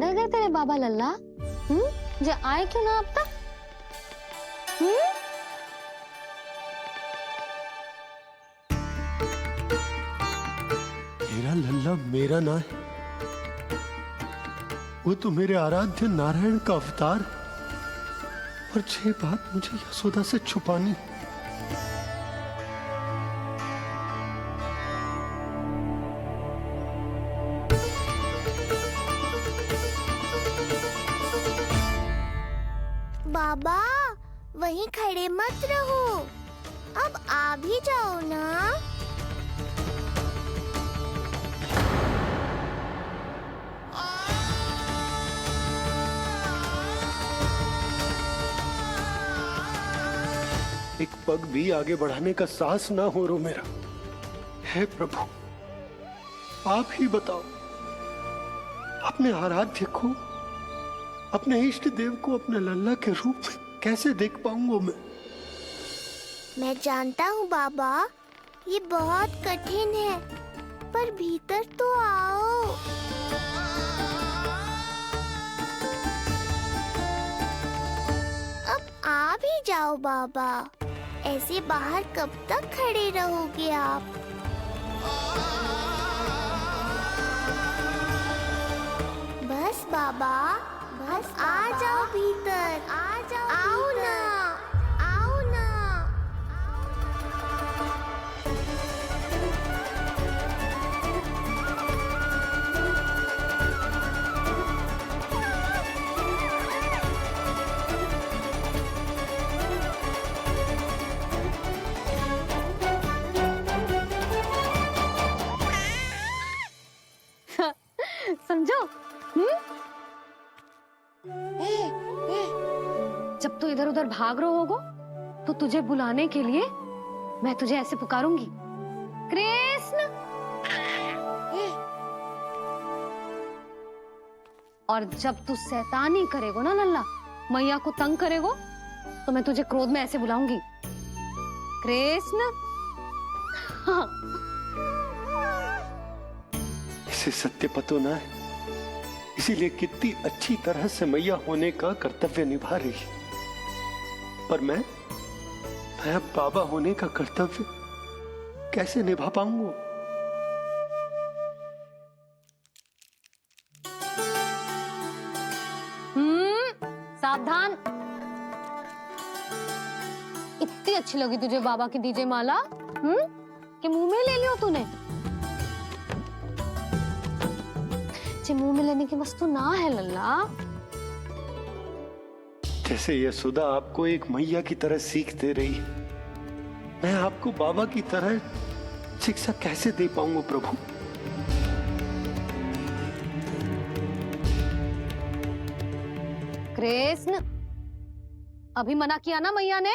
रह गए तेरे बाबा लल्ला? जे आए क्यों ना अब तक? मेरा लल्ला मेरा ना है, वो तो मेरे आराध्य नारायण का अवतार, और ये बात मुझे यशोदा से छुपानी। बाबा वहीं खड़े मत रहो, अब आ भी जाओ ना। एक पग भी आगे बढ़ाने का साहस ना हो रो मेरा। हे प्रभु, आप ही बताओ, अपने आराध्य को, अपने इष्ट देव को अपने लल्ला के रूप में कैसे देख पाऊंगा मैं? मैं जानता हूँ बाबा, ये बहुत कठिन है, पर भीतर तो आओ। अब आ भी जाओ बाबा, ऐसे बाहर कब तक खड़े रहोगे आप? बस बाबा, बस आ जाओ भीतर, आ जाओ, आओ ना, आओ ना। समझो? जब तू इधर उधर भाग रहा होगा तो तुझे बुलाने के लिए मैं तुझे ऐसे पुकारूंगी, कृष्ण। और जब तू शैतानी करेगो ना लल्ला, मैया को तंग करेगो, तो मैं तुझे क्रोध में ऐसे बुलाऊंगी, कृष्ण। हाँ। इसे सत्य पतो ना है, इसीलिए कितनी अच्छी तरह से मैया होने का कर्तव्य निभा रही है, पर मैं अब बाबा होने का कर्तव्य कैसे निभा पाऊंगा? सावधान। इतनी अच्छी लगी तुझे बाबा की दीजे माला, कि मुंह में ले लियो तूने? मुंह में लेने की वस्तु ना है लल्ला। जैसे यशोदा आपको एक मैया की तरह सीख दे रही है, मैं आपको बाबा की तरह शिक्षा कैसे दे पाऊंगा प्रभु? कृष्ण, अभी मना किया ना मैया ने?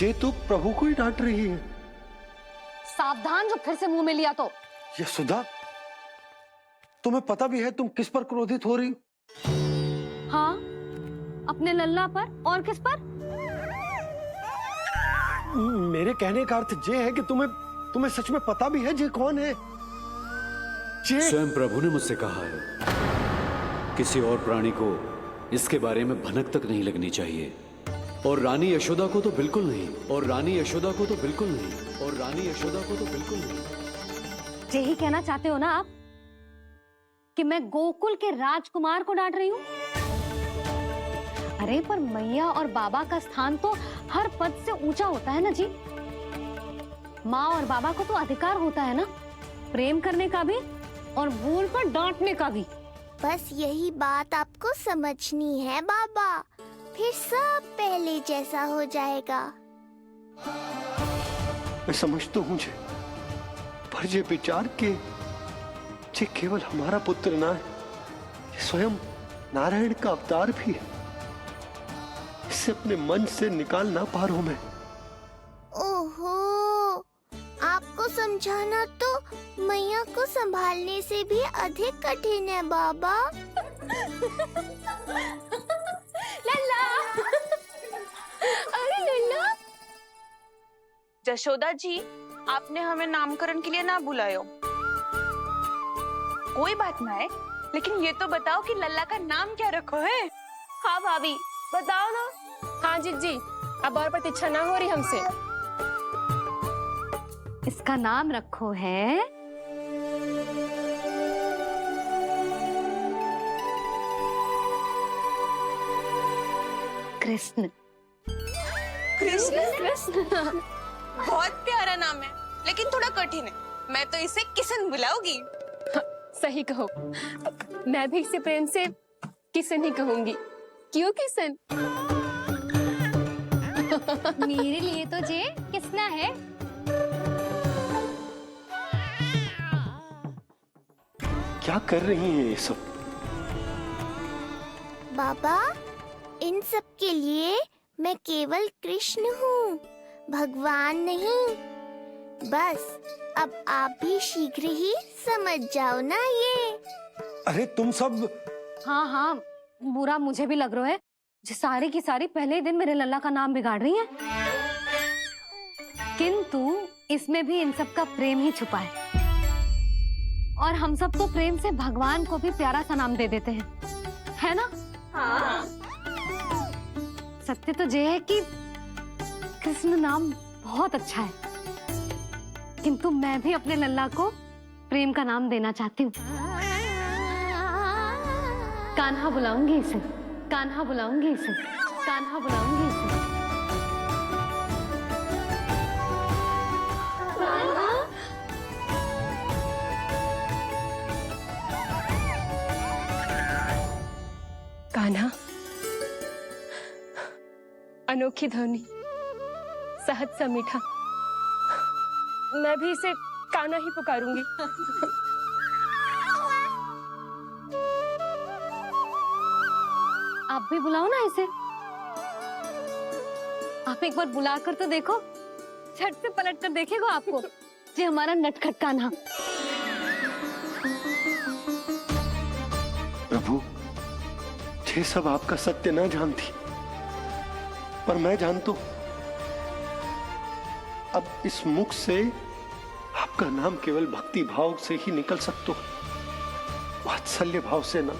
ये तो प्रभु को ही डांट रही है। सावधान, जो फिर से मुंह में लिया तो। यशोदा, तुम्हें पता भी है तुम किस पर क्रोधित हो रही? हाँ, अपने लल्ला पर, और किस पर? मेरे कहने का अर्थ ये है कि तुम्हें सच में पता भी है ये कौन है? स्वयं प्रभु ने मुझसे कहा है, किसी और प्राणी को इसके बारे में भनक तक नहीं लगनी चाहिए, और रानी यशोदा को तो बिल्कुल नहीं, और रानी यशोदा को तो बिल्कुल नहीं, और रानी यशोदा को तो बिल्कुल नहीं। यही कहना चाहते हो ना आप कि मैं गोकुल के राजकुमार को डांट रही हूँ? अरे पर मैया और बाबा का स्थान तो हर पद से ऊंचा होता है ना जी। माँ और बाबा को तो अधिकार होता है ना प्रेम करने का भी, और भूल पर डांटने का भी। बस यही बात आपको समझनी है बाबा, फिर सब पहले जैसा हो जाएगा। मैं समझ तो हूँ, पर ये विचार के ये केवल हमारा पुत्र ना है, ये स्वयं नारायण का अवतार भी है। इसे अपने मन से निकाल ना पा रहा हूं मैं। ओहो, आपको समझाना तो मैया को संभालने से भी अधिक कठिन है बाबा। लल्ला, अरे लल्ला। जशोदा जी, आपने हमें नामकरण के लिए ना बुलायो। कोई बात ना है, लेकिन ये तो बताओ कि लल्ला का नाम क्या रखो है? हाँ भाभी बताओ ना। हाँ जिज्जी, अब और प्रतीक्षा ना हो रही हमसे। इसका नाम रखो है कृष्ण। कृष्ण? कृष्ण बहुत प्यारा नाम है, लेकिन थोड़ा कठिन है। मैं तो इसे किशन बुलाऊंगी। सही कहो, मैं भी इसे प्रेम से किशन ही कहूंगी। क्यों किशन? मेरे लिए तो जे किसना है। क्या कर रही हैं ये सब? बाबा, इन सब के लिए मैं केवल कृष्ण हूँ, भगवान नहीं। बस अब आप भी शीघ्र ही समझ जाओ ना ये। अरे तुम सब हाँ हाँ, बुरा मुझे भी लग रहा है, जो सारी की सारी पहले ही दिन मेरे लल्ला का नाम बिगाड़ रही हैं। किंतु इसमें भी इन सब का प्रेम ही छुपा है, और हम सब तो प्रेम से भगवान को भी प्यारा सा नाम दे देते हैं, है ना? हाँ। सत्य तो ये है कि कृष्ण नाम बहुत अच्छा है, किंतु मैं भी अपने लल्ला को प्रेम का नाम देना चाहती हूँ। कान्हा बुलाऊंगी इसे, कान्हा बुलाऊंगी इसे, कान्हा बुलाऊंगी इसे। कान्हा, अनोखी ध्वनि, सहज सा मीठा, मैं भी इसे कान्हा ही पुकारूंगी। आप भी बुलाओ ना इसे। आप एक बार बुलाकर तो देखो, झट से पलट कर देखेगा आपको ये हमारा नटखट कान्हा। प्रभु, ये सब आपका सत्य ना जानती, पर मैं जानता हूं। अब इस मुख से आपका नाम केवल भक्ति भाव से ही निकल सकता है, वात्सल्य भाव से ना।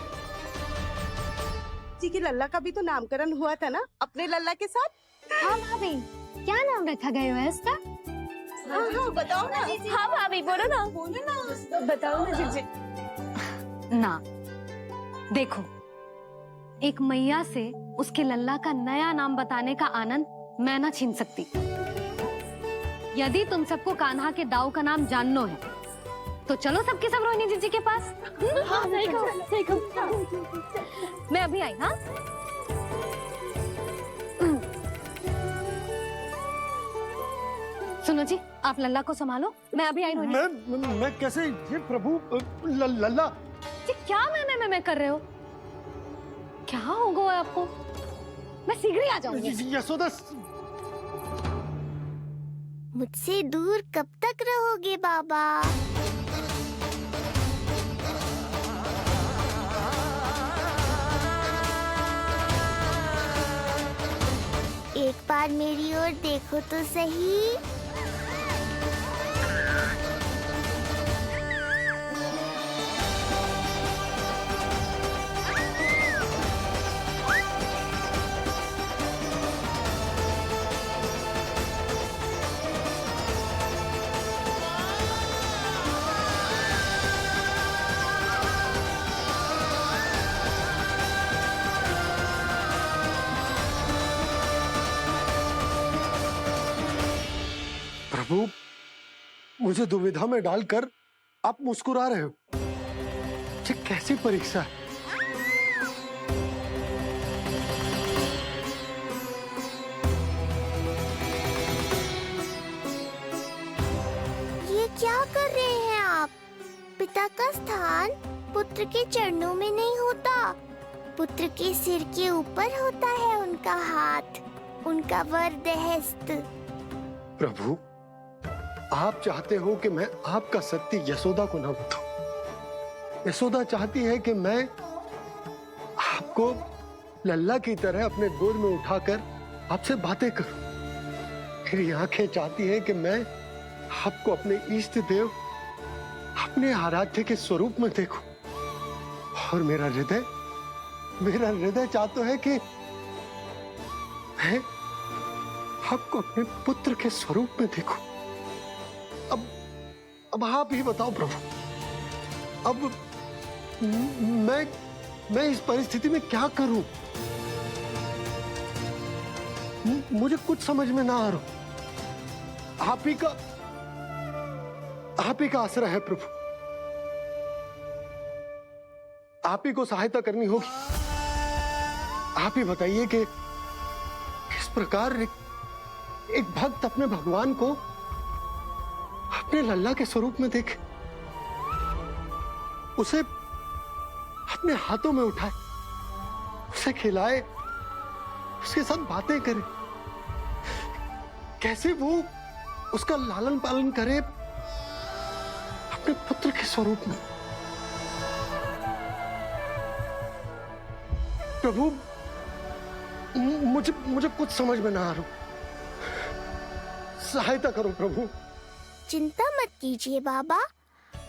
जी की लल्ला का भी तो नामकरण हुआ था ना अपने लल्ला के साथ। हाँ भाभी, क्या नाम रखा गया है इसका? हाँ, बताओ ना। हाँ भाभी बोलो ना। बोलो ना। बताओ ना जिज्जी। ना, देखो, एक मैया से उसके लल्ला का नया नाम बताने का आनंद मैं ना छीन सकती। यदि तुम सबको कान्हा के दाऊ का नाम जानना है, तो चलो सबके सब रोहिणी जीजी के पास। हाँ सही कहो, सही कहो। मैं अभी आई। हाँ, सुनो जी, आप लल्ला को संभालो, मैं अभी आई। रोहिणी, मैं कैसे? ये प्रभु लल्ला। जी क्या मैं कर रहे हो? क्या हो गया आपको? मैं शीघ्र ही आ जाऊंगी। यशोदा, मुझसे दूर कब तक रहोगे बाबा? एक बार मेरी ओर देखो तो सही। प्रभु, मुझे दुविधा में डालकर आप मुस्कुरा रहे हो। ये कैसी परीक्षा है? ये क्या कर रहे हैं आप? पिता का स्थान पुत्र के चरणों में नहीं होता, पुत्र के सिर के ऊपर होता है उनका हाथ, उनका वरदहस्त। प्रभु, आप चाहते हो कि मैं आपका सत्य यशोदा को ना बताऊं। यशोदा चाहती है कि मैं आपको लल्ला की तरह अपने गोद में उठाकर आपसे बातें करूं। मेरी आंखें चाहती हैं कि मैं आपको अपने इष्ट देव, अपने आराध्य के स्वरूप में देखूं। और मेरा हृदय चाहता है कि मैं आपको अपने पुत्र के स्वरूप में देखूं। अब आप ही बताओ प्रभु, अब मैं इस परिस्थिति में क्या करूं? मुझे कुछ समझ में ना आ रहा। आप ही का आसरा है प्रभु, आप ही को सहायता करनी होगी। आप ही बताइए कि किस प्रकार एक भक्त अपने भगवान को अपने लल्ला के स्वरूप में देखे, उसे अपने हाथों में उठाए, उसे खिलाए, उसके साथ बातें करे, कैसे वो उसका लालन पालन करे अपने पुत्र के स्वरूप में। प्रभु मुझे कुछ समझ में ना आ रहा। सहायता करो प्रभु। चिंता मत कीजिए बाबा,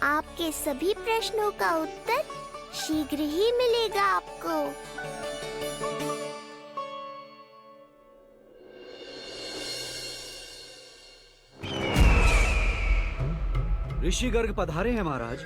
आपके सभी प्रश्नों का उत्तर शीघ्र ही मिलेगा आपको। ऋषि गर्ग पधारे हैं महाराज।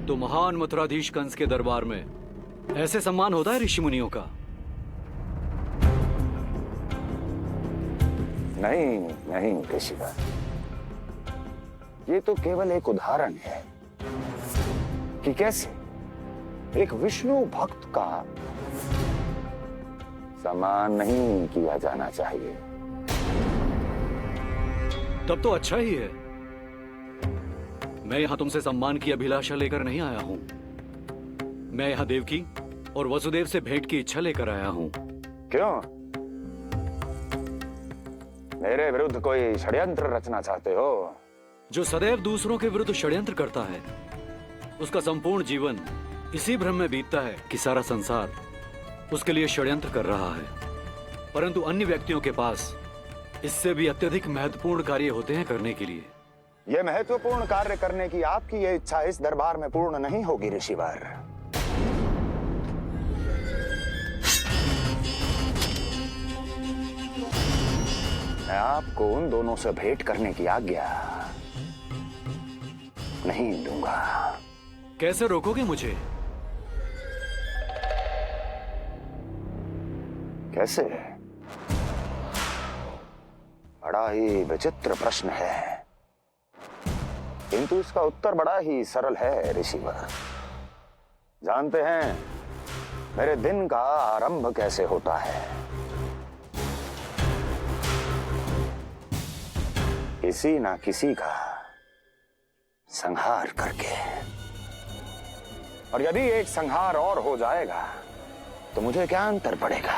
तो महान मथुराधीश कंस के दरबार में ऐसे सम्मान होता है ऋषि मुनियों का? नहीं नहीं ऋषिवर, ये तो केवल एक उदाहरण है कि कैसे एक विष्णु भक्त का सम्मान नहीं किया जाना चाहिए। तब तो अच्छा ही है। मैं यहां तुमसे सम्मान की अभिलाषा लेकर नहीं आया हूं। मैं यहां देवकी और वसुदेव से भेंट की इच्छा लेकर आया हूं। क्यों? मेरे विरुद्ध कोई षड्यंत्र रचना चाहते हो? जो सदैव दूसरों के विरुद्ध षड्यंत्र करता है, उसका संपूर्ण जीवन इसी भ्रम में बीतता है कि सारा संसार उसके लिए षड्यंत्र कर रहा है। परंतु अन्य व्यक्तियों के पास इससे भी अत्यधिक महत्वपूर्ण कार्य होते हैं करने के लिए। यह महत्वपूर्ण कार्य करने की आपकी यह इच्छा इस दरबार में पूर्ण नहीं होगी ऋषिवर। मैं आपको उन दोनों से भेंट करने की आज्ञा नहीं दूंगा। कैसे रोकोगे मुझे? कैसे? बड़ा ही विचित्र प्रश्न है, किंतु इसका उत्तर बड़ा ही सरल है ऋषिवर। जानते हैं मेरे दिन का आरंभ कैसे होता है? किसी ना किसी का संहार करके। और यदि एक संहार और हो जाएगा तो मुझे क्या अंतर पड़ेगा?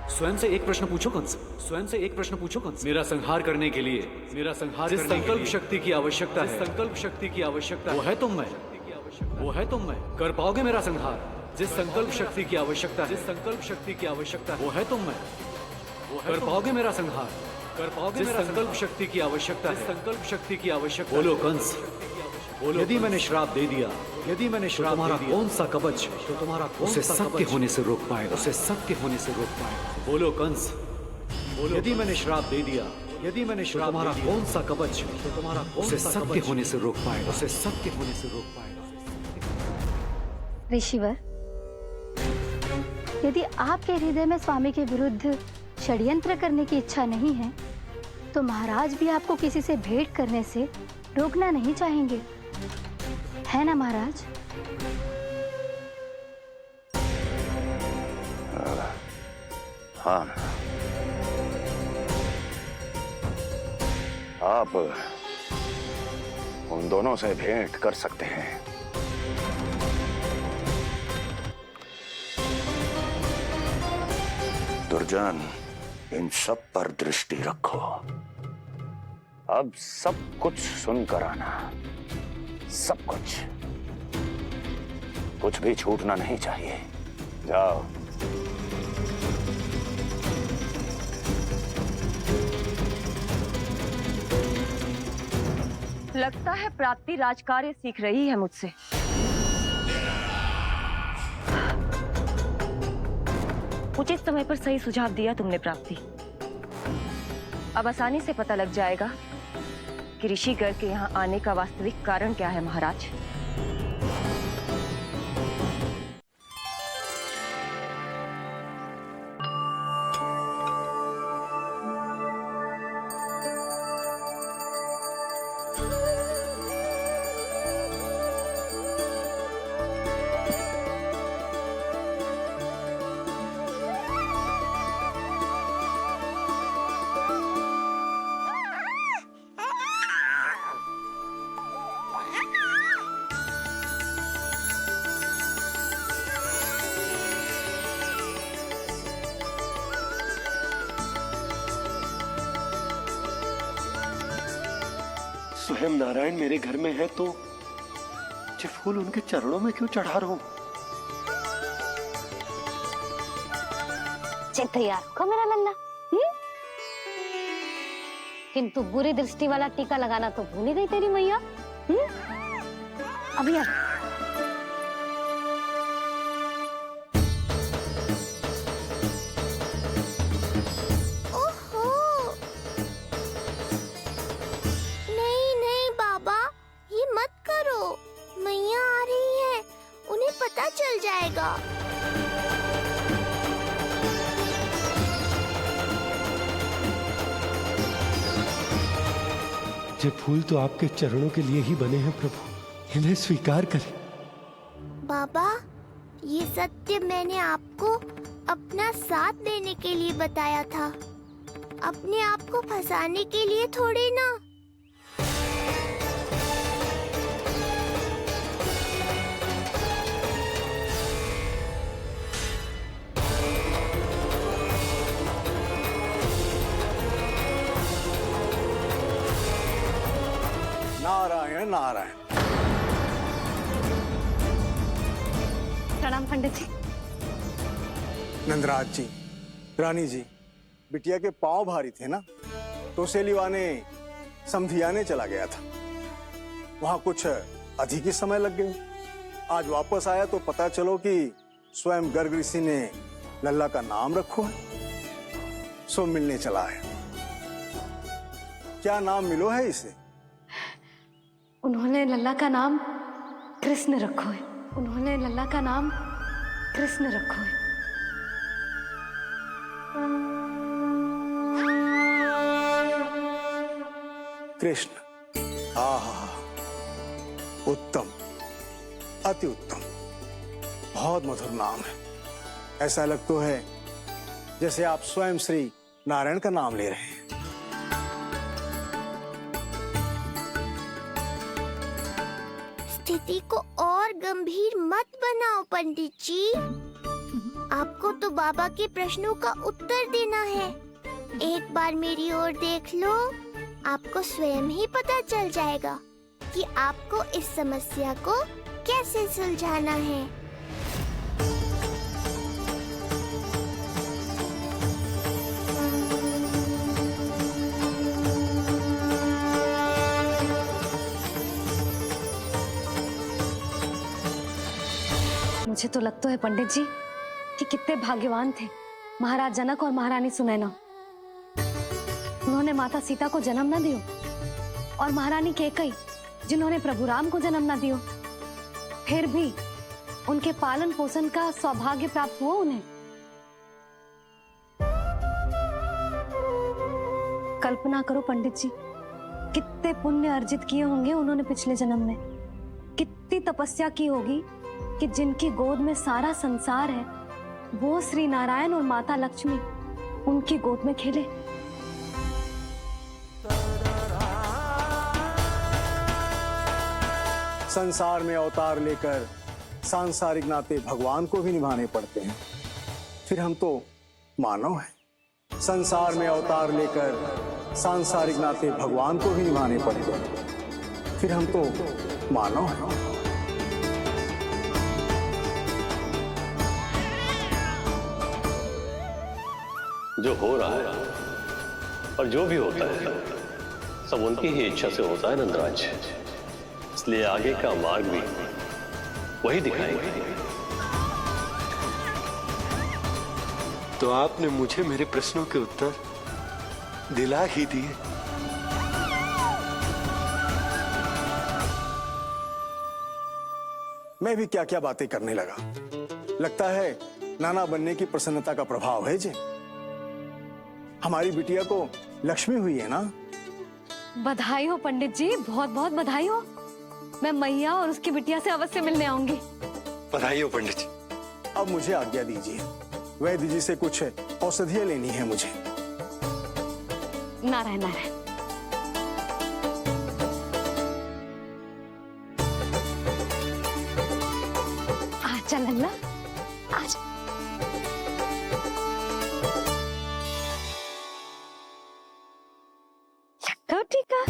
स्वयं से एक प्रश्न पूछो कंस। स्वयं से एक प्रश्न पूछो कंस। मेरा संहार करने के लिए, जिस संकल्प शक्ति की आवश्यकता है, संकल्प शक्ति की आवश्यकता वो है तुम में, वो है तुम में। कर पाओगे मेरा संहार? जिस संकल्प शक्ति की आवश्यकता है, जिस संकल्प शक्ति की आवश्यकता वो है तुम में, वो कर पाओगे मेरा संहार? कर पाओगे मेरा संकल्प शक्ति की आवश्यकता है, संकल्प शक्ति की आवश्यकता। बोलो कंस, बोलो। यदि मैंने श्राप दे दिया, यदि मैंने श्राप तुम्हारा कौन सा कवच तो तुम्हारा उसे सत्य होने से रोक पाएगा? उसे सत्य होने से रोक पाएगा? बोलो कंस, बोलो। यदि मैंने श्राप दे दिया, यदि मैंने श्राप तुम्हारा कौन सा कवच तो तुम्हारा उसे सत्य होने से रोक पाएगा? उसे सत्य होने से रोक पाएगा? ऋषिवर, यदि आपके हृदय में स्वामी के विरुद्ध षड्यंत्र करने की इच्छा नहीं है, तो महाराज भी आपको किसी से भेंट करने से रोकना नहीं चाहेंगे, है ना महाराज? हाँ, आप उन दोनों से भेंट कर सकते हैं। दुर्जन, इन सब पर दृष्टि रखो। अब सब कुछ सुनकर आना, सब कुछ भी छूटना नहीं चाहिए। जाओ। लगता है प्राप्ति राजकार्य सीख रही है मुझसे। उचित समय पर सही सुझाव दिया तुमने प्राप्ति। अब आसानी से पता लग जाएगा कि ऋषिगढ़ के यहाँ आने का वास्तविक कारण क्या है महाराज। स्वयं नारायण मेरे घर में है तो ये फूल उनके चरणों में क्यों चढ़ा रहा हूं? तैयार को मेरा लल्ला। किंतु बुरी दृष्टि वाला टीका लगाना तो भूल ही गई तेरी मैया। अभी चल जाएगा। ये फूल तो आपके चरणों के लिए ही बने हैं प्रभु, इन्हें स्वीकार करें। बाबा, ये सत्य मैंने आपको अपना साथ देने के लिए बताया था, अपने आप को फंसाने के लिए थोड़ी ना। नारायण नारायण। प्रणाम पंडित जी। नंदराज जी, रानी जी, बिटिया के पांव भारी थे ना, तो उसे लिवाने समधियाने चला गया था। वहां कुछ अधिक ही समय लग गया। आज वापस आया तो पता चलो कि स्वयं गर्ग ऋषि ने लल्ला का नाम रखो है, सो मिलने चला है। क्या नाम मिलो है इसे? उन्होंने लल्ला का नाम कृष्ण रखो है। उन्होंने लल्ला का नाम कृष्ण रखो है। कृष्ण, आहा, उत्तम, अति उत्तम, बहुत मधुर नाम है। ऐसा लग तो है जैसे आप स्वयं श्री नारायण का नाम ले रहे हैं। स्थिति को और गंभीर मत बनाओ पंडित जी। आपको तो बाबा के प्रश्नों का उत्तर देना है। एक बार मेरी ओर देख लो, आपको स्वयं ही पता चल जाएगा कि आपको इस समस्या को कैसे सुलझाना है। मुझे तो लगता है पंडित जी कि कितने भाग्यवान थे महाराज जनक और महारानी सुनैना। उन्होंने माता सीता को जन्म न दियो और महारानी कैकई जिन्होंने प्रभु राम को जन्म न दियो, फिर भी उनके पालन पोषण का सौभाग्य प्राप्त हुआ उन्हें। कल्पना करो पंडित जी, कितने पुण्य अर्जित किए होंगे उन्होंने पिछले जन्म में, कितनी तपस्या की होगी कि जिनकी गोद में सारा संसार है वो श्री नारायण और माता लक्ष्मी उनकी गोद में खेले। संसार में अवतार लेकर सांसारिक नाते भगवान को भी निभाने पड़ते हैं, फिर हम तो मानव हैं। संसार में अवतार लेकर सांसारिक नाते भगवान को भी निभाने पड़ते हैं, फिर हम तो मानव हैं। जो हो रहा है और जो भी होता है सब उनकी ही इच्छा से होता है नंदराज, इसलिए आगे का मार्ग भी वही दिखाएंगे। तो आपने मुझे मेरे प्रश्नों के उत्तर दिला ही दिए। मैं भी क्या क्या बातें करने लगा। लगता है नाना बनने की प्रसन्नता का प्रभाव है जी। हमारी बिटिया को लक्ष्मी हुई है ना। बधाई हो पंडित जी, बहुत बहुत बधाई हो। मैं मैया और उसकी बिटिया से अवश्य मिलने आऊंगी। बधाई हो पंडित जी। अब मुझे आज्ञा दीजिए, वैद्य जी से कुछ औषधियां लेनी है मुझे। नारायण नारायण। आजा लल्ला, आजा। लगा टीका।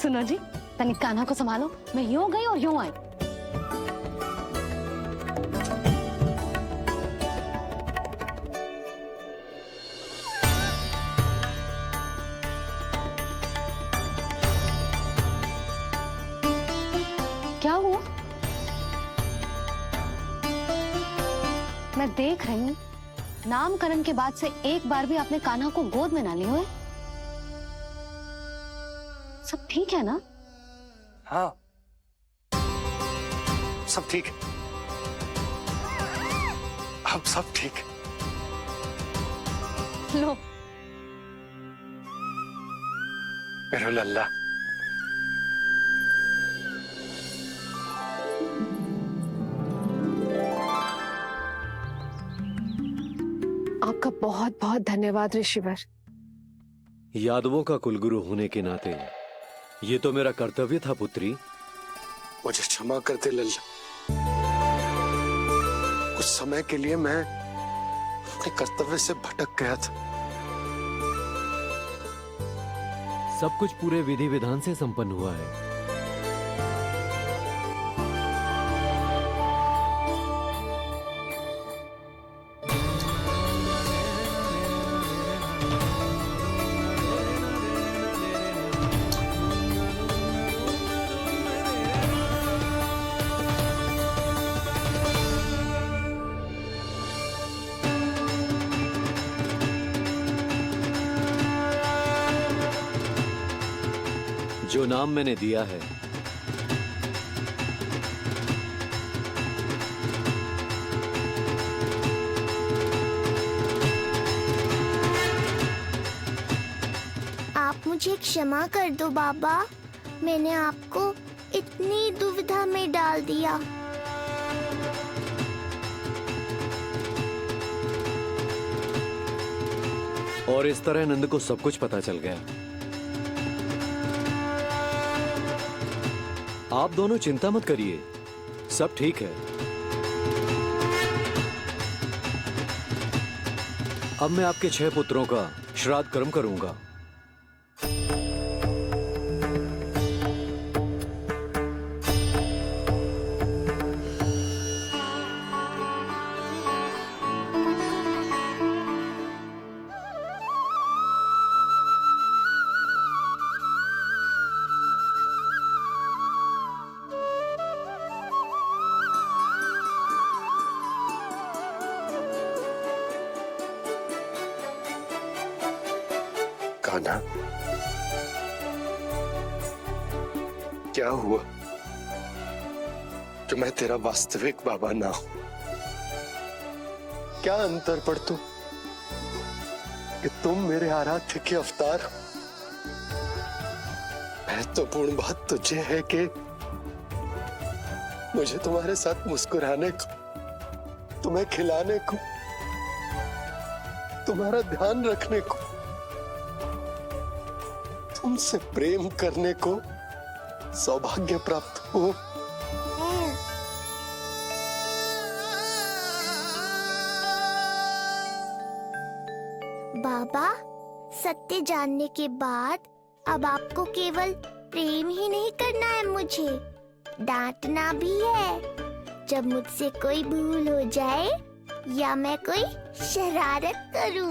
सुनो जी, तनिक कान्हा को संभालो, मैं यूं गई और यूं आई। क्या हुआ? मैं देख रही हूँ नामकरण के बाद से एक बार भी आपने कान्हा को गोद में ना ली हो। सब ठीक है ना? हाँ, सब ठीक है। अब सब ठीक है। लो मेरा लल्ला। आपका बहुत बहुत धन्यवाद ऋषिवर। यादवों का कुलगुरु होने के नाते ये तो मेरा कर्तव्य था पुत्री। मुझे क्षमा कर दे लल्ला। कुछ समय के लिए मैं अपने कर्तव्य से भटक गया था। सब कुछ पूरे विधि विधान से संपन्न हुआ है। जो नाम मैंने दिया है आप मुझे क्षमा कर दो बाबा, मैंने आपको इतनी दुविधा में डाल दिया। और इस तरह नंद को सब कुछ पता चल गया। आप दोनों चिंता मत करिए, सब ठीक है। अब मैं आपके 6 पुत्रों का श्राद्ध कर्म करूंगा। कान्हा, क्या हुआ जो मैं तेरा वास्तविक बाबा ना हूं? क्या अंतर पड़ तू कि तुम मेरे आराध्य के अवतार हो? महत्वपूर्ण बात तुझे है कि मुझे तुम्हारे साथ मुस्कुराने को, तुम्हें खिलाने को, तुम्हारा ध्यान रखने को, तुमसे प्रेम करने को सौभाग्य प्राप्त हो। बाबा, सत्य जानने के बाद अब आपको केवल प्रेम ही नहीं करना है, मुझे डांटना भी है जब मुझसे कोई भूल हो जाए या मैं कोई शरारत करूं।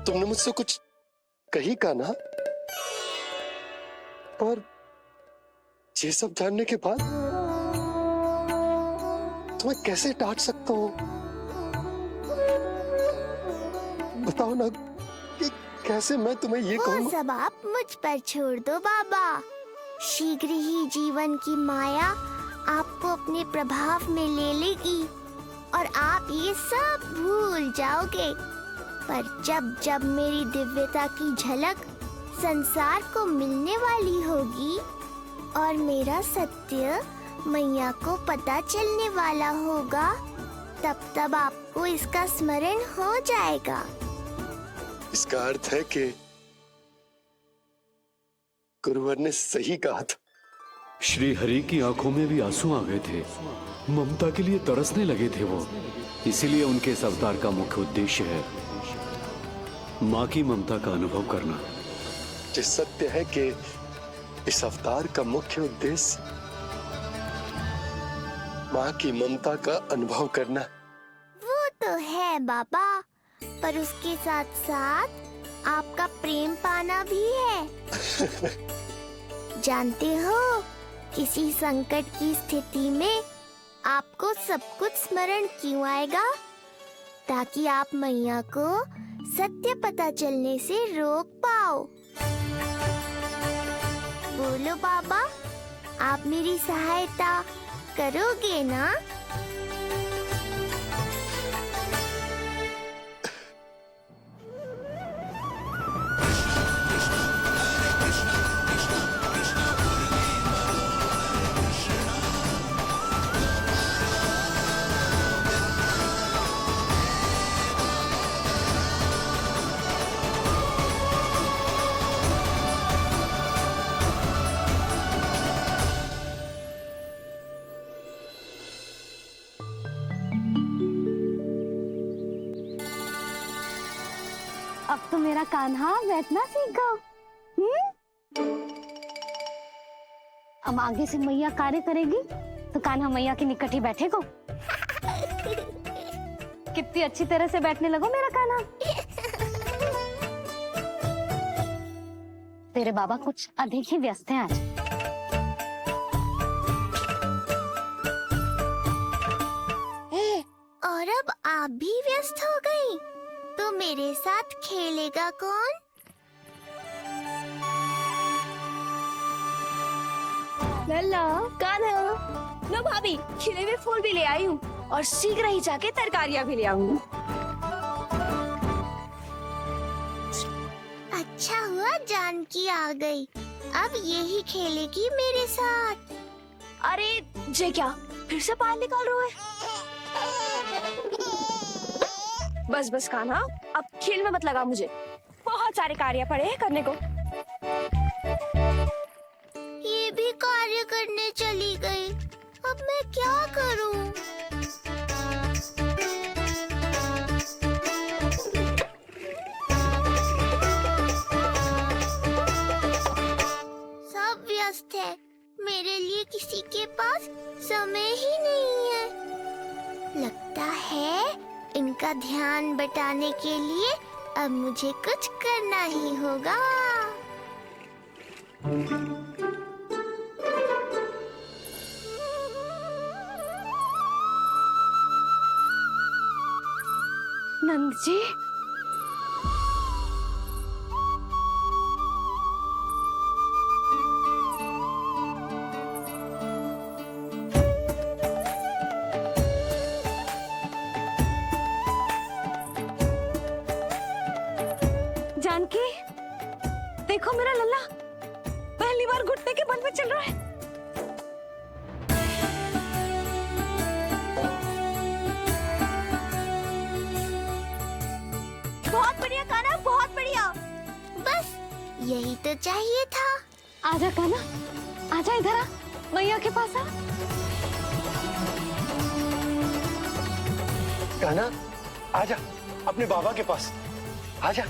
तुमने मुझसे कुछ कही का ना, पर ये सब जानने के बाद तुम्हें कैसे डांट सकता हूँ? बताओ ना कि कैसे मैं तुम्हें ये वो कहूँ? सब आप मुझ पर छोड़ दो बाबा। शीघ्र ही जीवन की माया आपको अपने प्रभाव में ले लेगी और आप ये सब भूल जाओगे। पर जब जब मेरी दिव्यता की झलक संसार को मिलने वाली होगी और मेरा सत्य मैया को पता चलने वाला होगा, तब तब आपको इसका स्मरण हो जाएगा। इसका अर्थ है कि गुरुवर ने सही कहा था। श्री हरि की आंखों में भी आंसू आ गए थे। ममता के लिए तरसने लगे थे वो। इसीलिए उनके इस अवतार का मुख्य उद्देश्य है माँ की ममता का अनुभव करना। ये सत्य है कि इस अवतार का मुख्य उद्देश्य माँ की ममता का अनुभव करना। वो तो है बाबा, पर उसके साथ साथ आपका प्रेम पाना भी है। जानते हो, किसी संकट की स्थिति में आपको सब कुछ स्मरण क्यों आएगा? ताकि आप मैया को सत्य पता चलने से रोक पाओ। बोलो बाबा, आप मेरी सहायता करोगे ना? अब तो मेरा कान्हा बैठना सीख गया। अब आगे से मैया कार्य करेगी तो कान्हा मैया के निकट ही बैठेगा। कितनी अच्छी तरह से बैठने लगो मेरा कान्हा। तेरे बाबा कुछ अधिक ही व्यस्त हैं आज। और अब आप भी व्यस्त हो गई, तो मेरे साथ खेलेगा कौन? लल्ला, कान्हा, लो भाभी, खिले हुए फूल भी ले आई हूँ और शीघ्र ही जाके तरकारियाँ भी ले आऊंगी। अच्छा हुआ जानकी आ गई, अब यही खेलेगी मेरे साथ। अरे जे क्या, फिर से पानी निकाल रहे हो? बस बस कान्हा, अब खेल में मत लगा मुझे। बहुत सारे कार्य पड़े हैं करने को। ये भी कार्य करने चली गई, अब मैं क्या करूं? सब व्यस्त है, मेरे लिए किसी के पास समय ही नहीं है। लगता है इनका ध्यान बटाने के लिए अब मुझे कुछ करना ही होगा। नंद जी, जानकी, देखो मेरा लल्ला पहली बार घुटने के बल पे चल रहा है। बहुत बढ़िया कान्हा, बहुत बढ़िया। बस यही तो चाहिए था। आजा कान्हा, आजा इधर आ, मैया के पास आ। कान्हा, आजा अपने बाबा के पास, आजा।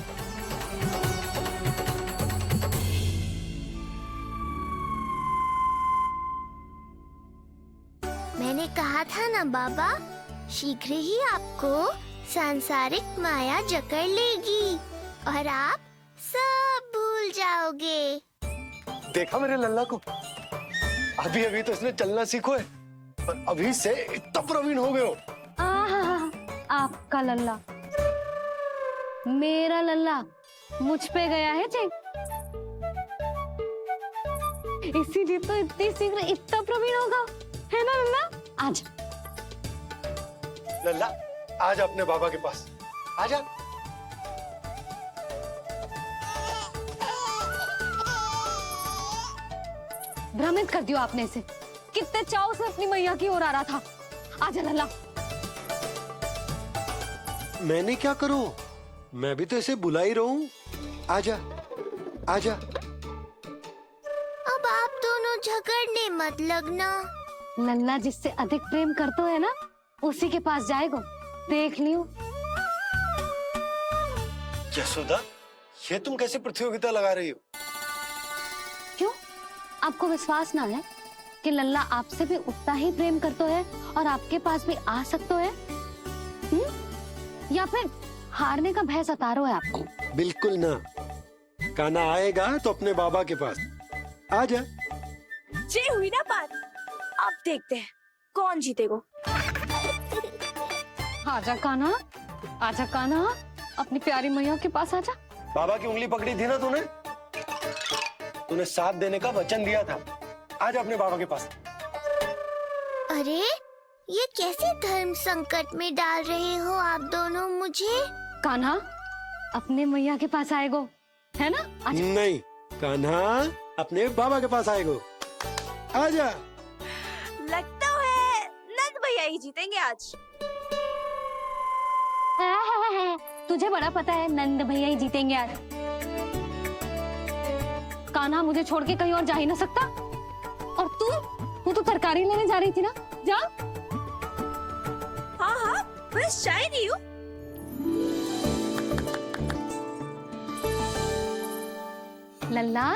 मैंने कहा था ना बाबा, शीघ्र ही आपको सांसारिक माया जकड़ लेगी और आप सब भूल जाओगे। देखा मेरे लल्ला को, अभी अभी तो इसने चलना सीखो है, पर अभी से इतना प्रवीण हो गए हो। आपका लल्ला, मेरा लल्ला मुझ पे गया है जी, इसीलिए तो इतनी शीघ्र इतना प्रवीण होगा, है ना लल्ला? आजा लल्ला, आजा अपने बाबा के पास, आजा। भ्रमित कर दियो आपने इसे, कितने चाव से अपनी मैया की ओर आ रहा था। आजा लल्ला। मैंने क्या करूं, मैं भी तो इसे बुला ही रहा हूं। आजा, आजा। अब आप दोनों झगड़ने मत लगना। लल्ला जिससे अधिक प्रेम करते है ना, उसी के पास जाएगो, देख लियो। यशोदा, ये तुम कैसे प्रतियोगिता लगा रही हो? क्यों, आपको विश्वास ना है कि लल्ला आपसे भी उतना ही प्रेम करता है और आपके पास भी आ सकता है? या फिर हारने का भय सता रहा है आपको? बिल्कुल ना, कान्हा आएगा तो अपने बाबा के पास, आजा। जे हुई ना बात, अब देखते हैं कौन जीतेगा। आजा कान्हा, आजा कान्हा, अपनी प्यारी मैया के पास आजा। बाबा की उंगली पकड़ी थी ना तूने, तूने साथ देने का वचन दिया था, आजा अपने बाबा के पास। अरे ये कैसे धर्म संकट में डाल रहे हो आप दोनों मुझे? कान्हा अपने मैया के पास आएगो, है ना? आजा। नहीं, कान्हा अपने बाबा के पास आएगो, आजा। लगता है नंद भैया ही जीतेंगे आज। तुझे बड़ा पता है नंद भैया ही जीतेंगे आज। कान्हा मुझे छोड़ के कहीं और जा ही ना सकता। और तू तो तरकारी लेने जा रही थी ना, जा। हाँ हाँ, बस जा ही रही हूँ। लल्ला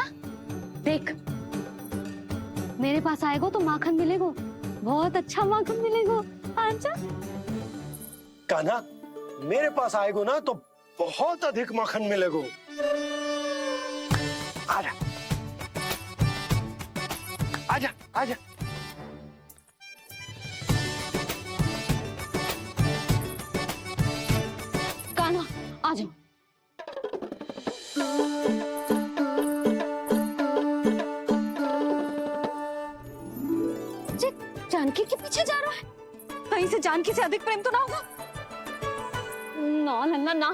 देख, मेरे पास आएगो तो माखन मिलेगो, बहुत अच्छा माखन मिलेगो, आजा। कान्हा मेरे पास आएगो ना तो बहुत अधिक माखन मिलेगो, आजा, आजा, आजा। कान्हा आ जाओ। जानकी के पीछे जा रहा है, कहीं से जानकी से अधिक प्रेम तो ना होगा? ना लल्ला ना।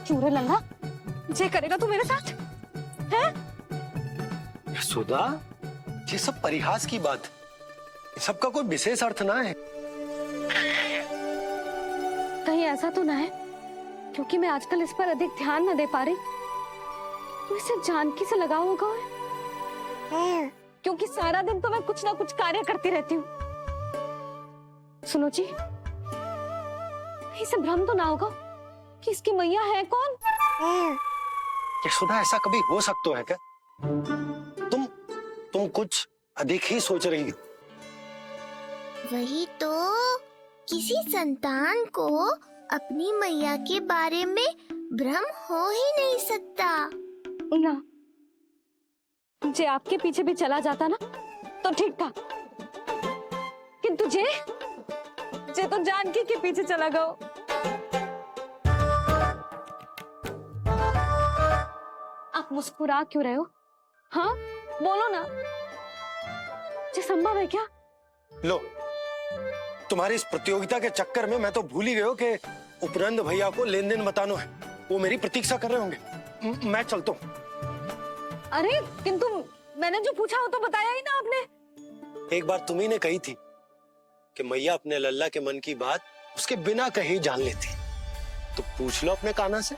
क्यों रे लल्ला, जे करेगा तू मेरे साथ, है? यशोदा, ये सब परिहास की बात, सबका कोई विशेष अर्थ ना है। कहीं ऐसा तो ना है क्योंकि मैं आजकल इस पर अधिक ध्यान न दे पा रही, तो इसे जानकी से लगाव होगा है? क्योंकि सारा दिन तो मैं कुछ ना कुछ कार्य करती रहती हूँ। सुनो जी, इसे भ्रम तो ना होगा कि इसकी मैया है कौन? यशोदा, ऐसा कभी हो सकता है क्या? तुम कुछ अधिक ही सोच रही हो। वही तो, किसी संतान को अपनी मैया के बारे में भ्रम हो ही नहीं सकता। ना, जे आपके पीछे भी चला जाता ना तो ठीक था, किंतु जे तो जानकी के पीछे चला गया। आप मुस्कुरा क्यों रहे हो? हाँ बोलो ना, ये संभव है क्या? लो, तुम्हारी इस प्रतियोगिता के चक्कर में मैं तो भूल ही गया कि उपनंद भैया को लेन देन बताना है, वो मेरी प्रतीक्षा कर रहे होंगे। मैं चलता हूँ। अरे किंतु मैंने जो पूछा वो तो बताया ही ना आपने। एक बार तुम्ही ने कही थी कि मैया अपने लल्ला के मन की बात उसके बिना कहीं जान लेती, तो पूछ लो अपने कान्हा से।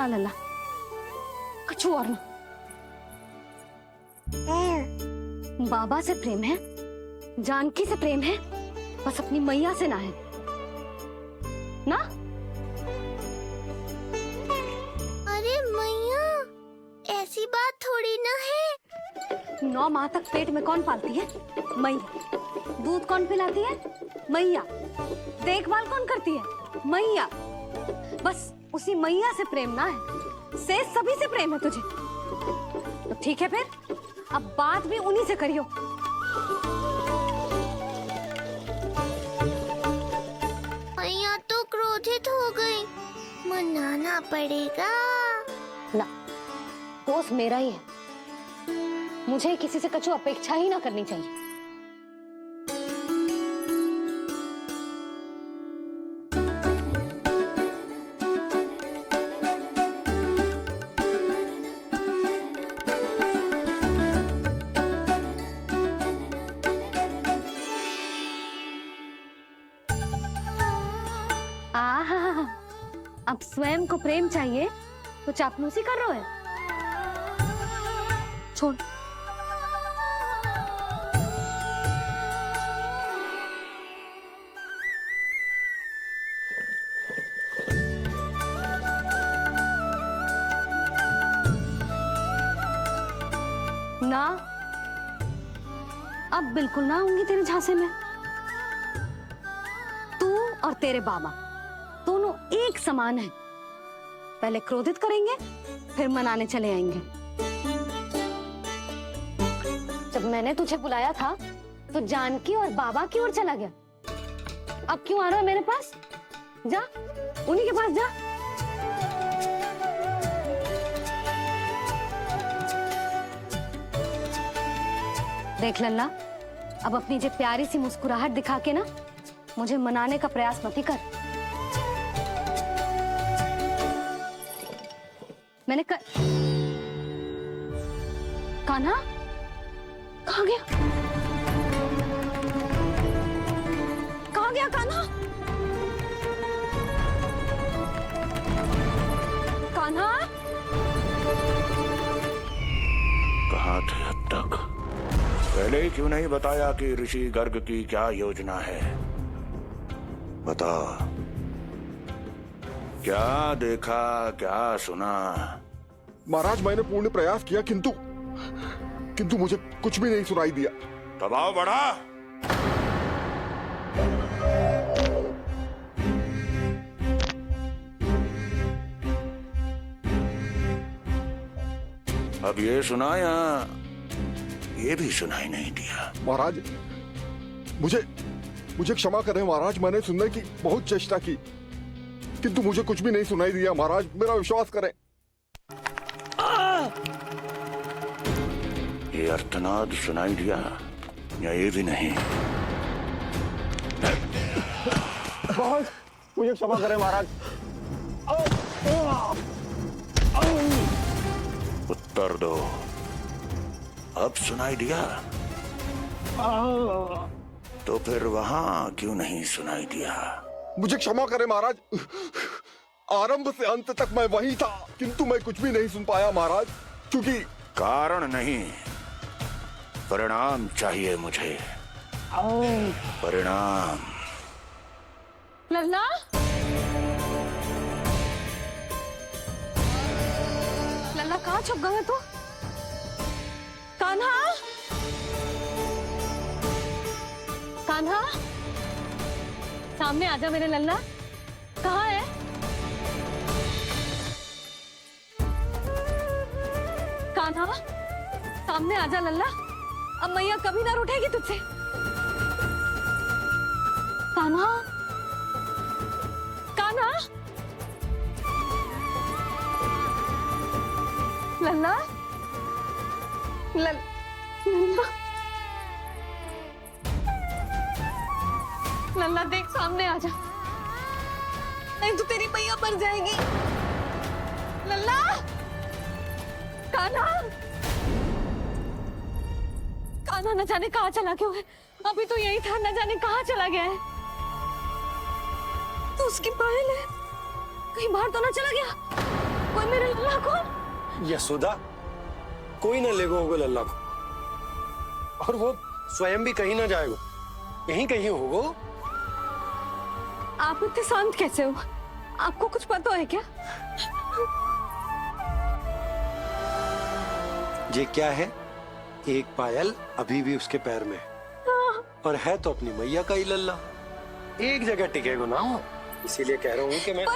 ना लल्ला, कछु और ना। बाबा से प्रेम है, जानकी से प्रेम है, बस अपनी मैया से ना है ना। अरे मैया, ऐसी बात थोड़ी ना है। 9 माह तक पेट में कौन पालती है? मैया। दूध कौन पिलाती है? मैया। देखभाल कौन करती है? मैया। बस उसी मैया से प्रेम ना है, से सभी से प्रेम है तुझे। तो ठीक है फिर, अब बात भी उन्हीं से करियो। मैया तो क्रोधित हो गई, मनाना पड़ेगा। ना, दोस्त मेरा ही है, मुझे किसी से कछु अपेक्षा ही ना करनी चाहिए। अब स्वयं को प्रेम चाहिए तो चापलूसी कर रहे हो? छोड़। ना, अब बिल्कुल ना आऊंगी तेरे झांसे में। तू और तेरे बाबा दोनों एक समान हैं। पहले क्रोधित करेंगे, फिर मनाने चले आएंगे। जब मैंने तुझे बुलाया था तो जानकी और बाबा की ओर चला गया। अब क्यों आ रहा है मेरे पास? जा, उन्हीं के पास जा। देख लल्ला, अब अपनी जे प्यारी सी मुस्कुराहट दिखा के ना मुझे मनाने का प्रयास मत ही कर। मैंने कान्हा कहाँ गया? कहाँ गया कान्हा? कान्हा कहाँ थे अब तक? पहले ही क्यों नहीं बताया कि ऋषि गर्ग की क्या योजना है? बता, क्या देखा, क्या सुना? महाराज, मैंने पूर्ण प्रयास किया किंतु मुझे कुछ भी नहीं सुनाई दिया। दबाव बढ़ा। अब ये सुना या ये भी सुनाई नहीं दिया? महाराज, मुझे क्षमा करें महाराज, मैंने सुनने की बहुत चेष्टा की किंतु मुझे कुछ भी नहीं सुनाई दिया। महाराज, मेरा विश्वास करें। ये अर्थनाद सुनाई दिया या ये भी नहीं? बहुत मुझे क्षमा करें महाराज। उत्तर दो, अब सुनाई दिया? तो फिर वहां क्यों नहीं सुनाई दिया? मुझे क्षमा करें महाराज, आरंभ से अंत तक मैं वही था किंतु मैं कुछ भी नहीं सुन पाया महाराज, क्योंकि कारण नहीं, परिणाम चाहिए मुझे। परिणाम। लल्ला, लल्ला कहाँ छुप गए तू? कान्हा, कान्हा, सामने आजा मेरे लल्ला। कहाँ है? कान्हा, सामने आजा लल्ला। अब मैया कभी ना रूठेगी तुझसे। कान्हा, कान्हा, लल्ला, लल्ला, लल्ला देख, सामने आ जा, नहीं तो तेरी मैया मर जाएगी। लल्ला, कान्हा, कान्हा न जाने कहाँ चला गया है। अभी तो यही था, न जाने कहाँ चला गया है। तो उसकी पायल है, कहीं बाहर तो ना चला गया? कोई मेरे लल्ला को। यशोदा, कोई ना लेगो होगा लल्ला को, और वो स्वयं भी कहीं ना जाएगा, यहीं कहीं होगो। आप इतने शांत कैसे हो? आपको कुछ पता है क्या? ये क्या है? एक पायल अभी भी उसके पैर में है, और है तो अपनी मैया का ही लल्ला, एक जगह टिकेगा ना हो, इसीलिए कह रहा हूँ कि मैं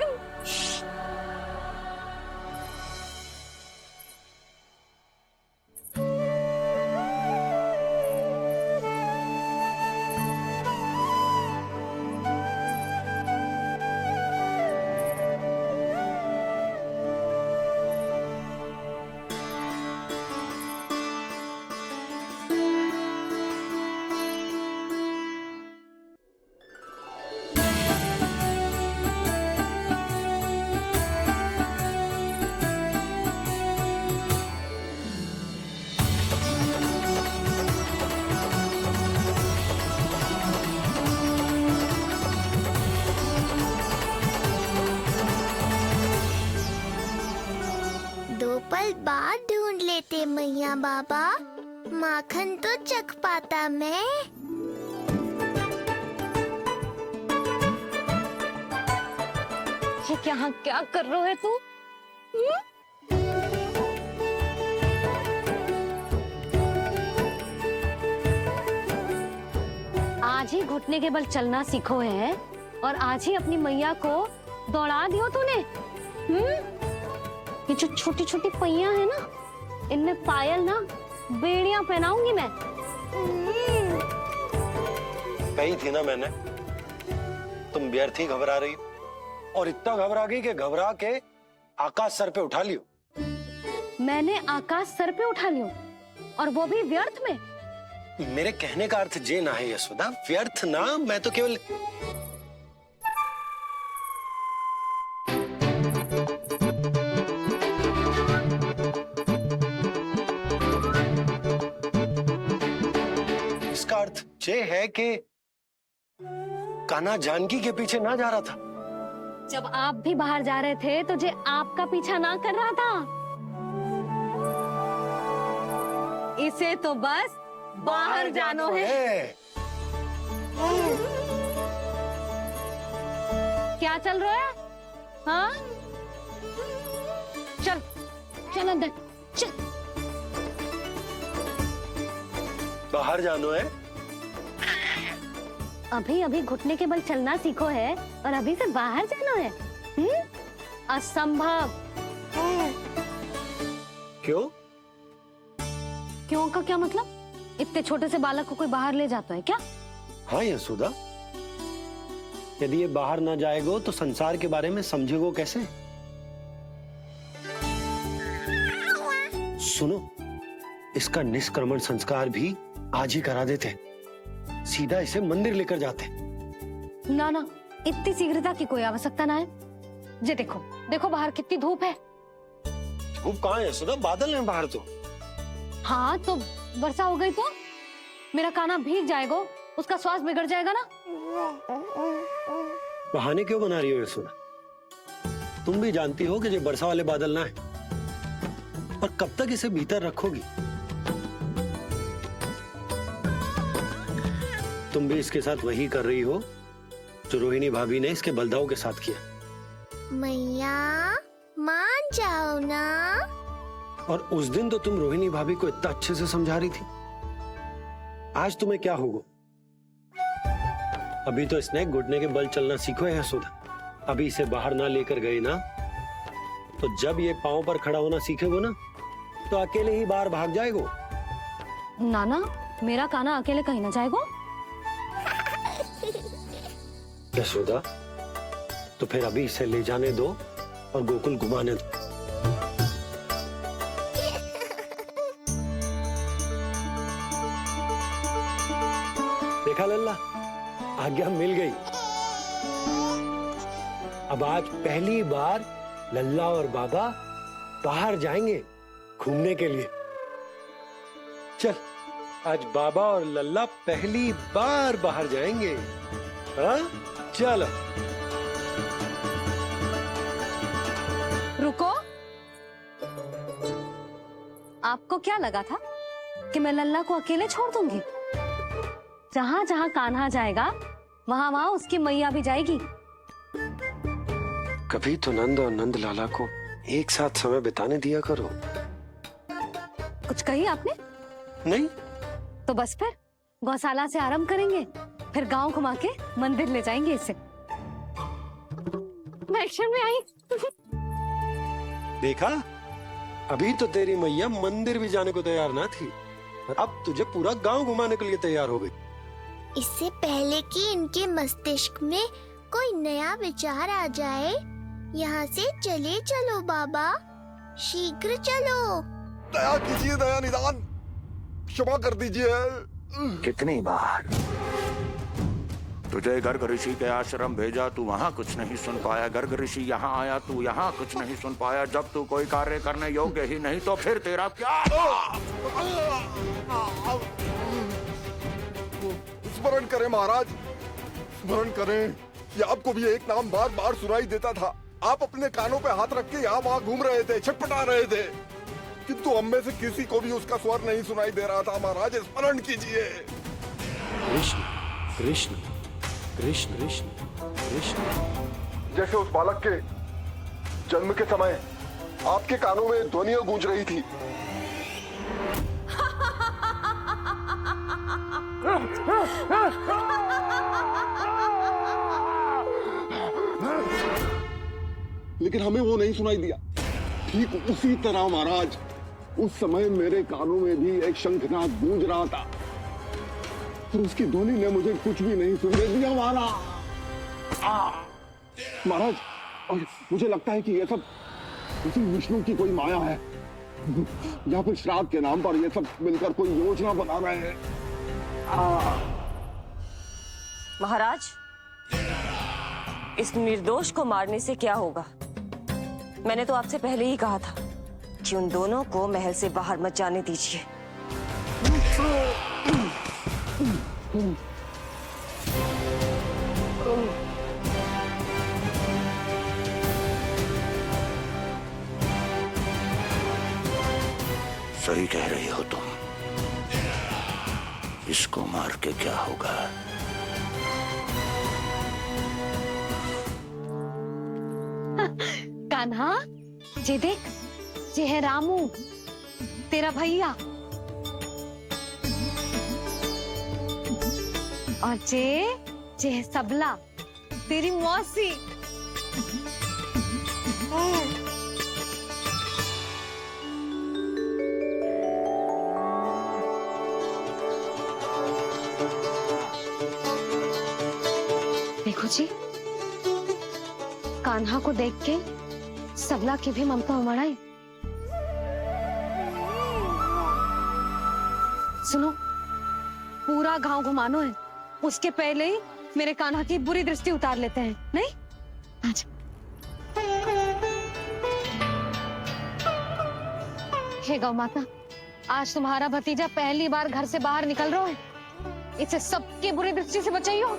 पल बाद ढूंढ लेते मैया बाबा, माखन तो चख पाता मैं। ये क्या कर रहे है तू? आज ही घुटने के बल चलना सीखो है, और आज ही अपनी मैया को दौड़ा दियो तूने। ये जो छोटी छोटी पहियां है ना, इनमें पायल ना बेड़ियां पहनाऊंगी मैं। कही थी ना मैंने, तुम व्यर्थ ही घबरा रही हो, और इतना घबरा गई कि घबरा के आकाश सर पे उठा लियो। मैंने आकाश सर पे उठा लियो, और वो भी व्यर्थ में। मेरे कहने का अर्थ जे ना है यशोदा, व्यर्थ ना, मैं तो केवल इसका अर्थ ये है कि कान्हा जानकी के पीछे ना जा रहा था। जब आप भी बाहर जा रहे थे तो जे आपका पीछा ना कर रहा था। इसे तो बस बाहर जानो है। क्या चल रहा है? हाँ, चल चल अंदर चल। बाहर जानो है? अभी अभी घुटने के बल चलना सीखो है, और अभी से बाहर जाना है? असंभव। क्यों? क्यों का क्या मतलब? इतने छोटे से बालक को कोई बाहर ले जाता है क्या? हाँ यशोदा, यदि ये बाहर ना जाएगो तो संसार के बारे में समझेगो कैसे? सुनो, इसका निष्क्रमण संस्कार भी आज ही करा देते, सीधा इसे मंदिर लेकर जाते। ना ना, इतनी शीघ्रता की कोई आवश्यकता ना है। जे देखो देखो बाहर कितनी धूप है। धूप कहाँ है यशोदा? बादल है बाहर तो। हाँ तो वर्षा हो गई तो मेरा कान्हा भीग जाएगा, उसका स्वास्थ्य बिगड़ जाएगा ना। बहाने क्यों बना रही हो यशोदा? तुम भी जानती हो कि ये वर्षा वाले बादल ना है, और कब तक इसे भीतर रखोगी? तुम भी इसके साथ वही कर रही हो जो रोहिणी भाभी ने इसके बलदाऊ के साथ किया। मैया मान जाओ ना। और उस दिन तो तुम रोहिणी भाभी को इतना अच्छे से समझा रही थी, आज तुम्हें क्या होगा? अभी तो इसने घुटने के बल चलना सीखो है यशोदा। अभी इसे बाहर ना लेकर गए ना, तो जब ये पांव पर खड़ा होना सीखेगो ना, तो अकेले ही बाहर भाग जाएगो। नाना, मेरा कान्हा अकेले कहीं ना जाएगा। यशोदा, तो फिर अभी इसे ले जाने दो और गोकुल घुमाने दो। देखा लल्ला, आज्ञा मिल गई। अब आज पहली बार लल्ला और बाबा बाहर जाएंगे घूमने के लिए। चल, आज बाबा और लल्ला पहली बार बाहर जाएंगे। हाँ, चलो। रुको, आपको क्या लगा था कि मैं लल्ला को अकेले छोड़ दूंगी? जहां जहां कान्हा जाएगा वहां वहां उसकी मैया भी जाएगी। कभी तो नंद और नंद लाला को एक साथ समय बिताने दिया करो। कुछ कही आपने? नहीं। तो बस फिर गौशाला से आरंभ करेंगे, फिर गांव घुमा के मंदिर ले जाएंगे इसे। मैं एक्शन में आई। देखा, अभी तो तेरी मैया मंदिर भी जाने को तैयार ना थी, अब तुझे पूरा गांव घुमाने के लिए तैयार हो गई। इससे पहले कि इनके मस्तिष्क में कोई नया विचार आ जाए, यहाँ से चले चलो बाबा, शीघ्र चलो। दया कीजिए, दया निदान, क्षमा कर दीजिए। कितनी बार तुझे गर्ग ऋषि के आश्रम भेजा, तू वहाँ कुछ नहीं सुन पाया। गर्ग ऋषि यहाँ आया, तू यहाँ कुछ नहीं सुन पाया। जब तू कोई कार्य करने योग्य ही नहीं तो फिर तेरा क्या? स्मरण करें महाराज, स्मरण करें कि आपको भी एक नाम बार बार सुनाई देता था। आप अपने कानों पे हाथ रख के यहाँ वहाँ घूम रहे थे, छटपटा रहे थे, किंतु हम में से किसी को भी उसका स्वर नहीं सुनाई दे रहा था। महाराज स्मरण कीजिए। कृष्ण कृष्ण कृष्ण कृष्ण कृष्ण। जैसे उस बालक के जन्म के समय आपके कानों में ध्वनियां गूंज रही थी। लेकिन हमें वो नहीं सुनाई दिया। ठीक उसी तरह महाराज, उस समय मेरे कानों में भी एक शंखनाद गूंज रहा था, पर उसकी ध्वनि ने मुझे कुछ भी नहीं सुनने दिया महाराज। और मुझे लगता है कि ये सब किसी विष्णु की कोई माया है, या फिर श्राद्ध के नाम पर ये सब मिलकर कोई योजना बना रहे हैं। महाराज, इस निर्दोष को मारने से क्या होगा? मैंने तो आपसे पहले ही कहा था कि उन दोनों को महल से बाहर मत जाने दीजिए। सही कह रही हो तुम। इसको मार के क्या होगा? कान्हा, ये देख, ये है रामू, तेरा भैया। और ये है सबला, तेरी मौसी। देखो जी, कान्हा को देख के सबला की भी ममता उमड़ आई। सुनो, पूरा गांव घुमानो है, उसके पहले ही मेरे कान्हा की बुरी दृष्टि उतार लेते हैं, नहीं? अच्छा। हे गौ माता, आज तुम्हारा भतीजा पहली बार घर से बाहर निकल रहा है, इसे सबकी बुरी दृष्टि से बचाइयो।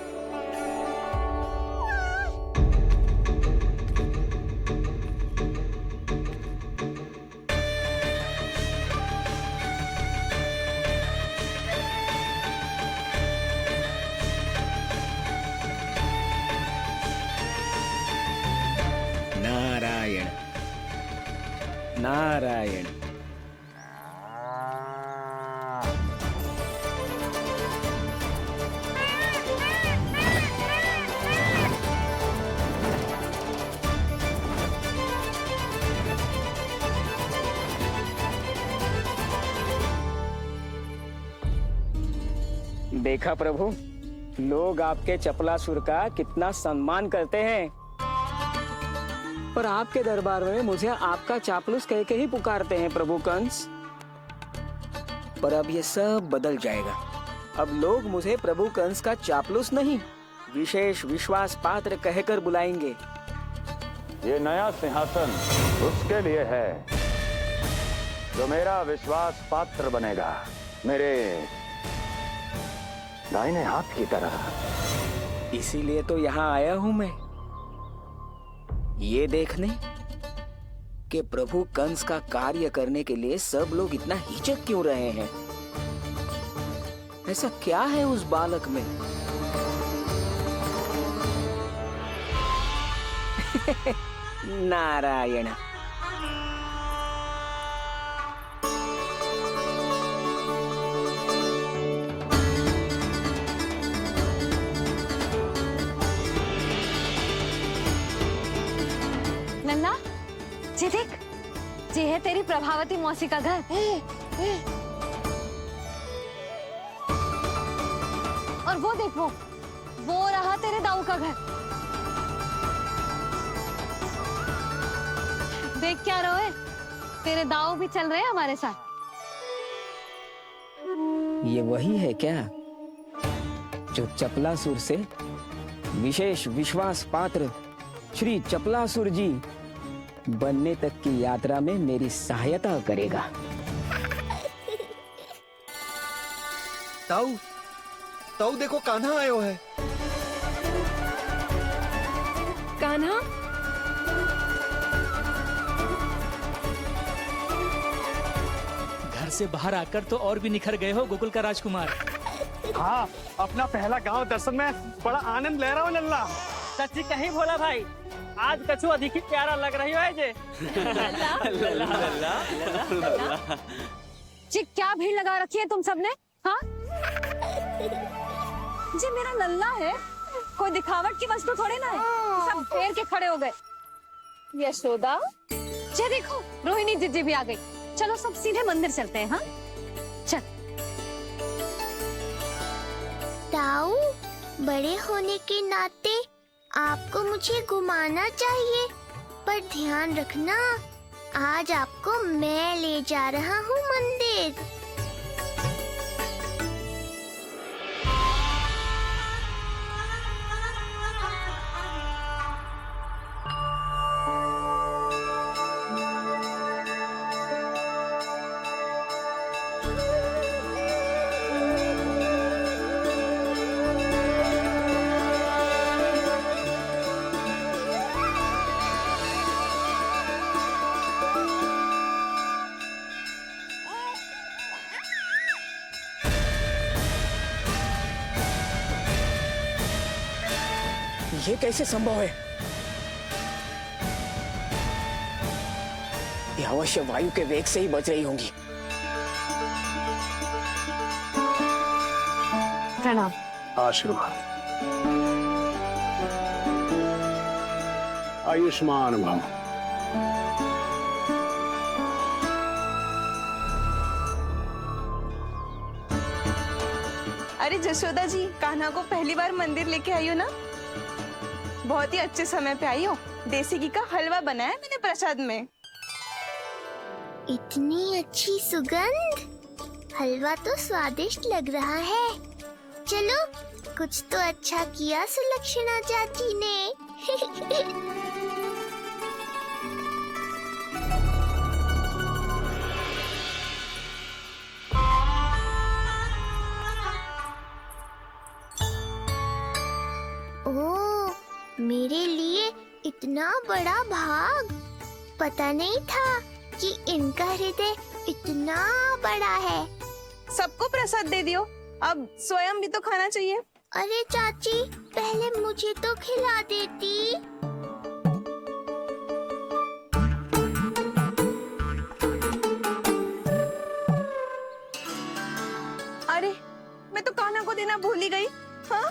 नारायण नारायण। देखा प्रभु, लोग आपके चपलासुर का कितना सम्मान करते हैं, पर आपके दरबार में मुझे आपका चापलूस कह के ही पुकारते हैं प्रभु कंस। पर अब ये सब बदल जाएगा। अब लोग मुझे प्रभु कंस का चापलूस नहीं, विशेष विश्वास पात्र कहकर बुलाएंगे। ये नया सिंहासन उसके लिए है जो मेरा विश्वास पात्र बनेगा, मेरे दाहिने हाथ की तरह। इसीलिए तो यहाँ आया हूँ मैं, ये देखने कि प्रभु कंस का कार्य करने के लिए सब लोग इतना हिचक क्यों रहे हैं? ऐसा क्या है उस बालक में? नारायण। नन्ना, जी देख, ये है तेरी प्रभावती मौसी का घर। और वो देख, वो रहा तेरे दाऊ का घर। देख क्या रोए, तेरे दाऊ भी चल रहे हैं हमारे साथ। ये वही है क्या जो चपलासुर से विशेष विश्वास पात्र श्री चपलासुर जी बनने तक की यात्रा में मेरी सहायता करेगा? ताऊ, ताऊ देखो कान्हा आयो है। कान्हा, घर से बाहर आकर तो और भी निखर गए हो गोकुल का राजकुमार। हाँ, अपना पहला गांव दर्शन में बड़ा आनंद ले रहा हूँ लल्ला। सच्ची कहीं भोला भाई, आज कछु अधिक ही प्यारा लग रही है जे। जी क्या भीड़ लगा रखी है तुम सबने? हाँ जी, मेरा लल्ला है, कोई दिखावट की वस्तु थोड़ी ना है। सब फेर के खड़े हो गए। यशोदा, जी देखो रोहिणी जीजी भी आ गई। चलो सब सीधे मंदिर चलते हैं। हाँ चल। ताऊ, बड़े होने के नाते आपको मुझे घुमाना चाहिए, पर ध्यान रखना आज आपको मैं ले जा रहा हूँ मंदिर। ये कैसे संभव है? ये अवश्य वायु के वेग से ही बच रही होंगी। प्रणाम। आशीर्वाद। आयुष्मान भव। अरे जशोदा जी, कान्हा को पहली बार मंदिर लेके आई हो ना? बहुत ही अच्छे समय पे आई हो। देसी घी का हलवा बनाया मैंने प्रसाद में। इतनी अच्छी सुगंध, हलवा तो स्वादिष्ट लग रहा है। चलो, कुछ तो अच्छा किया सुलक्षणा चाची ने। ओह, मेरे लिए इतना बड़ा भाग। पता नहीं था कि इनका हृदय इतना बड़ा है। सबको प्रसाद दे दियो, अब स्वयं भी तो खाना चाहिए। अरे चाची, पहले मुझे तो खिला देती। अरे, मैं तो कान्हा को देना भूल ही गई। हाँ?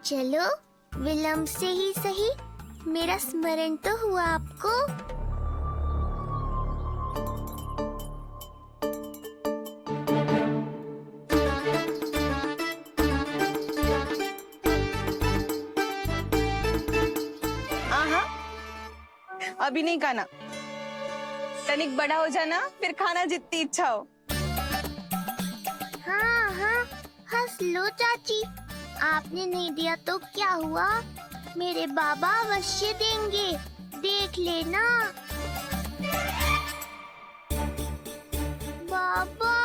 चलो, विलंब से ही सही, मेरा स्मरण तो हुआ आपको। अभी नहीं खाना, तनिक बड़ा हो जाना, फिर खाना जितनी इच्छा हो। हाँ हाँ, हंस लो चाची, आपने नहीं दिया तो क्या हुआ, मेरे बाबा अवश्य देंगे, देख लेना। बाबा,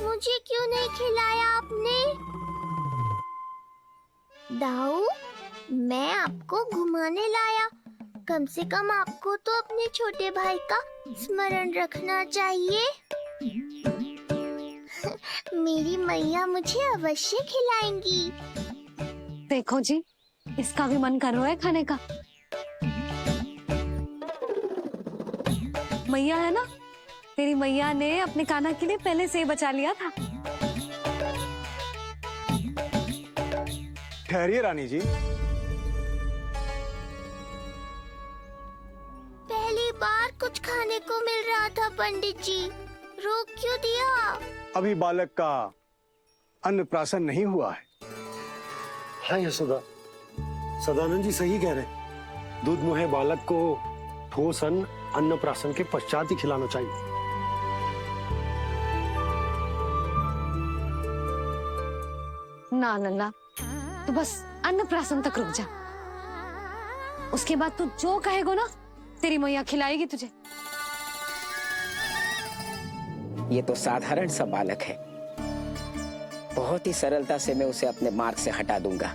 मुझे क्यों नहीं खिलाया आपने? दाऊ, मैं आपको घुमाने लाया, कम से कम आपको तो अपने छोटे भाई का स्मरण रखना चाहिए। मेरी मैया मुझे अवश्य खिलाएंगी। देखो जी, इसका भी मन कर रहा है खाने का। मैया है ना, तेरी मैया ने अपने कान्हा के लिए पहले से ही बचा लिया था। ठहरिए रानी जी, पहली बार कुछ खाने को मिल रहा था पंडित जी, रोक क्यों दिया? अभी बालक का अन्नप्राशन नहीं हुआ है। हाँ यशोदा, सदानंद जी सही कह रहे। दूध मुहे बालक को ठोस अन्नप्राशन के पश्चात ही खिलाना चाहिए। ना नन्ना, तू बस अन्नप्राशन तक रुक जा। उसके बाद तू जो कहेगो ना, तेरी मैया खिलाएगी तुझे। ये तो साधारण सा बालक है, बहुत ही सरलता से मैं उसे अपने मार्ग से हटा दूंगा।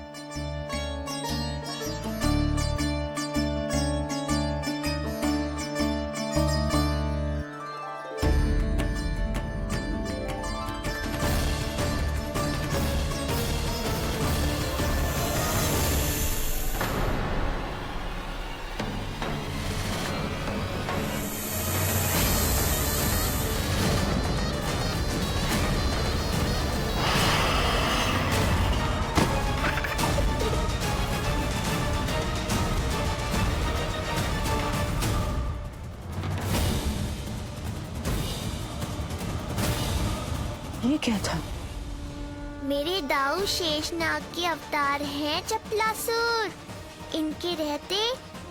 ये क्या था? मेरे दाऊ शेषनाग के अवतार हैं चपलासुर। इनके रहते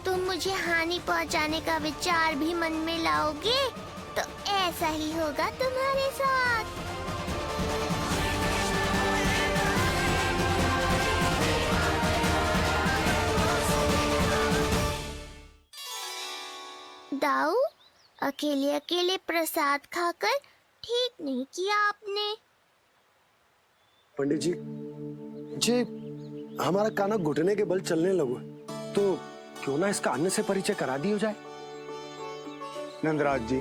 तुम मुझे हानि पहुंचाने का विचार भी मन में लाओगे तो ऐसा ही होगा तुम्हारे साथ। दाऊ, अकेले अकेले प्रसाद खाकर ठीक नहीं किया आपने। पंडित जी, जे हमारा कान्हा घुटने के बल चलने लगो, तो क्यों ना इसका अन्न से परिचय करा दिया जाए? नंदराज जी,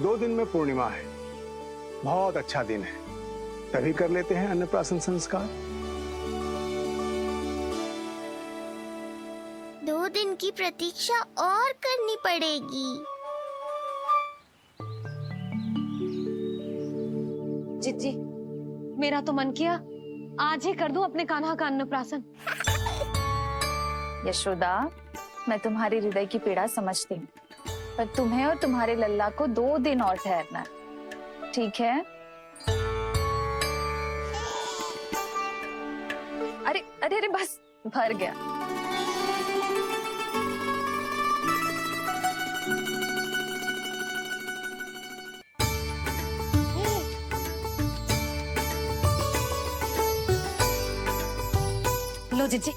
2 दिन में पूर्णिमा है, बहुत अच्छा दिन है, तभी कर लेते हैं अन्नप्राशन संस्कार। 2 दिन की प्रतीक्षा और करनी पड़ेगी। जी, मेरा तो मन किया आज ही कर दूं अपने कान्हा का अन्नप्राशन। यशोदा, मैं तुम्हारी हृदय की पीड़ा समझती हूँ, पर तुम्हें और तुम्हारे लल्ला को 2 दिन और ठहरना है, ठीक है? अरे अरे अरे, बस भर गया। लो जीजी।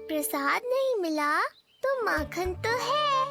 प्रसाद नहीं मिला तो माखन तो है।